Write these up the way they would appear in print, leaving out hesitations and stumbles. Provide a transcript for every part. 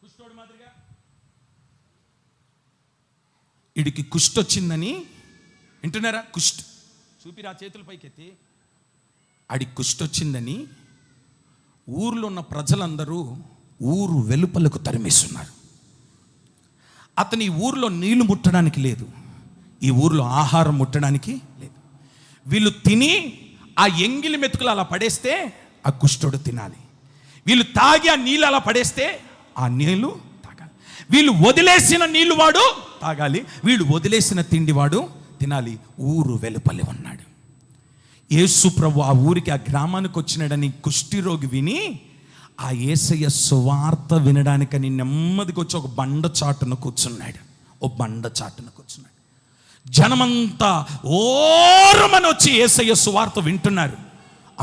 కుష్ఠోడు మాదిరిగా ఇడికి కుష్ఠ వచ్చిందని వింటున్నారా? కుష్ఠ చూపిరా చేతుల పైకెత్తి. ఆడికి కుష్ఠ వచ్చిందని ఊర్లో ఉన్న ప్రజలందరూ ఊరు వెలుపలకు తరిమేస్తున్నారు. అతని ఊర్లో నీళ్లు ముట్టడానికి లేదు, ఈ ఊర్లో ఆహారం ముట్టడానికి లేదు. వీళ్ళు తిని ఆ ఎంగిలి మెతుకులు అలా పడేస్తే ఆ కుష్ఠుడు తినాలి, వీళ్ళు తాగి ఆ నీళ్ళు అలా పడేస్తే ఆ నీళ్లు తాగాలి, వీళ్ళు వదిలేసిన నీళ్లు వాడు తాగాలి, వీళ్ళు వదిలేసిన తిండి వాడు తినాలి. ఊరు వెలుపలి ఉన్నాడు. యేసు ప్రభు ఆ ఊరికి, ఆ గ్రామానికి వచ్చినాడని కుష్ఠిరోగి విని ఆ యేసయ్య సువార్త వినడానికని నెమ్మదిగా వచ్చి ఒక బండ చాటున కూర్చున్నాడు. ఓ బండ చాటున కూర్చున్నాడు. జనమంతా ఓరమని వచ్చి యేసయ్య సువార్త వింటున్నారు.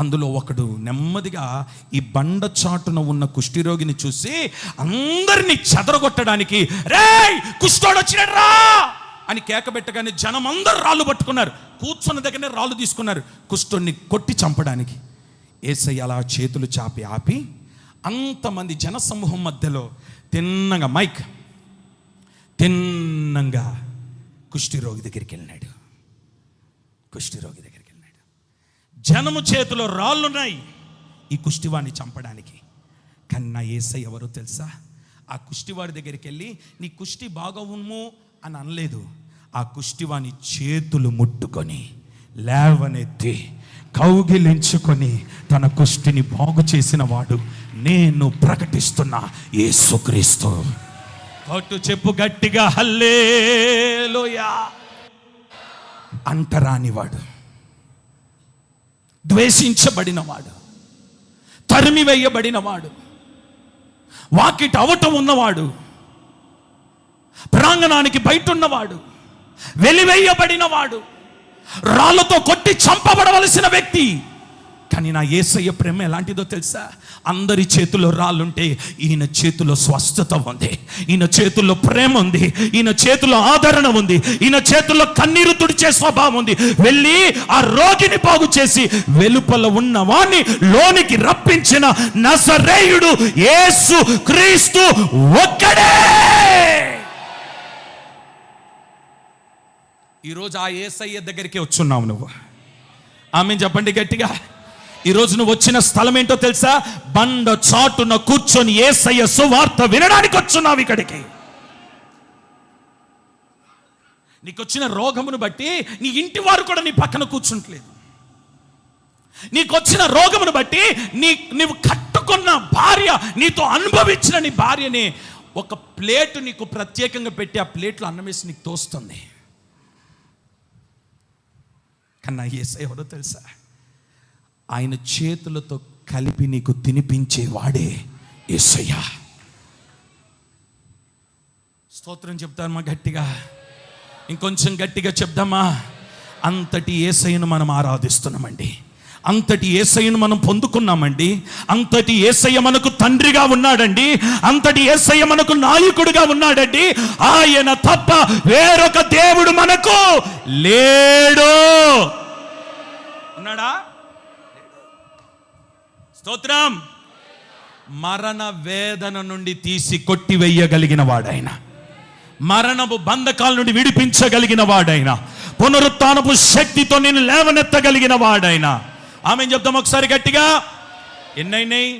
అందులో ఒకడు నెమ్మదిగా ఈ బండ చాటున ఉన్న కుష్ఠిరోగిని చూసి అందరినీ చెదరగొట్టడానికి, రేయ్ కుష్ఠోడు వచ్చినాడు రా అని కేకబెట్టగానే జనం అందరూ రాళ్ళు పట్టుకున్నారు. కూర్చున్న దగ్గరనే రాళ్ళు తీసుకున్నారు కుష్ఠుడిని కొట్టి చంపడానికి. యేసయ్య అలా చేతులు చాపి ఆపి అంతమంది జనసమూహం మధ్యలో తిన్నగా తిన్నంగా కుష్ఠిరోగి దగ్గరికి వెళ్ళినాడు. కుష్ఠిరోగి దగ్గరికి వెళ్ళినాడు. జనము చేతిలో రాళ్ళున్నాయి ఈ కుష్ఠివాడిని చంపడానికి. కానీ నా యేసయ్య ఎవరో తెలుసా? ఆ కుష్ఠివాడి దగ్గరికి వెళ్ళి నీ కుష్ఠి బాగవును అని అనలేదు. ఆ కుష్ఠివాని చేతులు ముట్టుకొని లేవనెత్తి కౌగిలించుకొని తన కుష్ఠిని బాగు చేసిన వాడు నేను ప్రకటిస్తున్నా యేసుక్రీస్తు. కొట్టు చెప్పు గట్టిగా హల్లెలూయా. అంటరానివాడు, ద్వేషించబడినవాడు, తరిమివేయబడినవాడు, వాకిట అవటం ఉన్నవాడు, ప్రాంగణానికి బయట ఉన్నవాడు, వెలివేయబడినవాడు, రాళ్ళతో కొట్టి చంపబడవలసిన వ్యక్తి. కానీ నా యేసయ్య ప్రేమ ఎలాంటిదో తెలుసా? అందరి చేతుల్లో రాళ్ళుంటే ఈయన చేతుల్లో స్వస్థత ఉంది, ఈయన చేతుల్లో ప్రేమ ఉంది, ఈయన చేతుల్లో ఆదరణ ఉంది, ఈయన చేతుల్లో కన్నీరు తుడిచే స్వభావం ఉంది. వెళ్ళి ఆ రోగిని బాగు చేసి వెలుపల ఉన్న వాణ్ణి లోనికి రప్పించిన నజరేయుడు యేసు క్రీస్తు ఒక్కడే. ఈరోజు ఆ యేసయ్య దగ్గరికి వచ్చున్నావు నువ్వు. ఆమెన్ చెప్పండి గట్టిగా. ఈరోజు నువ్వు వచ్చిన స్థలం ఏంటో తెలుసా? బండ చాటున కూర్చొని యేసయ్య సువార్త వినడానికి వచ్చున్నావు ఇక్కడికి. నీకు వచ్చిన రోగమును బట్టి నీ ఇంటి వారు కూడా నీ పక్కన కూర్చుంటలేదు. నీకు వచ్చిన రోగమును బట్టి నీవు కట్టుకున్న భార్య, నీతో అనుభవించిన నీ భార్యని ఒక ప్లేటు నీకు ప్రత్యేకంగా పెట్టి ఆ ప్లేట్లో అన్నం వేసి నీకు తోస్తుంది. కన్నా యేసయ్య ఎవరో తెలుసా? ఆయన చేతులతో కలిపి నీకు తినిపించేవాడే యేసయ్య. స్తోత్రం చెప్తామా గట్టిగా? ఇంకొంచెం గట్టిగా చెప్దామా? అంతటి యేసయ్యను మనం ఆరాధిస్తున్నామండి, అంతటి యేసయ్యను మనం పొందుకున్నామండి, అంతటి యేసయ్య మనకు తండ్రిగా ఉన్నాడండి, అంతటి యేసయ్య మనకు నాయకుడిగా ఉన్నాడండి. ఆయన తప్ప వేరొక దేవుడు మనకు లేడు. ఉన్నాడా? స్తోత్రం. మరణ వేదన నుండి తీసి కొట్టివేయగలిగిన వాడైన, మరణపు బంధకాల నుండి విడిపించగలిగిన వాడైన, పునరుత్థానపు శక్తితో నేను లేవనెత్తగలిగిన వాడైన. ఆమె చెప్తాం ఒకసారి గట్టిగా. ఎన్నైనాయి?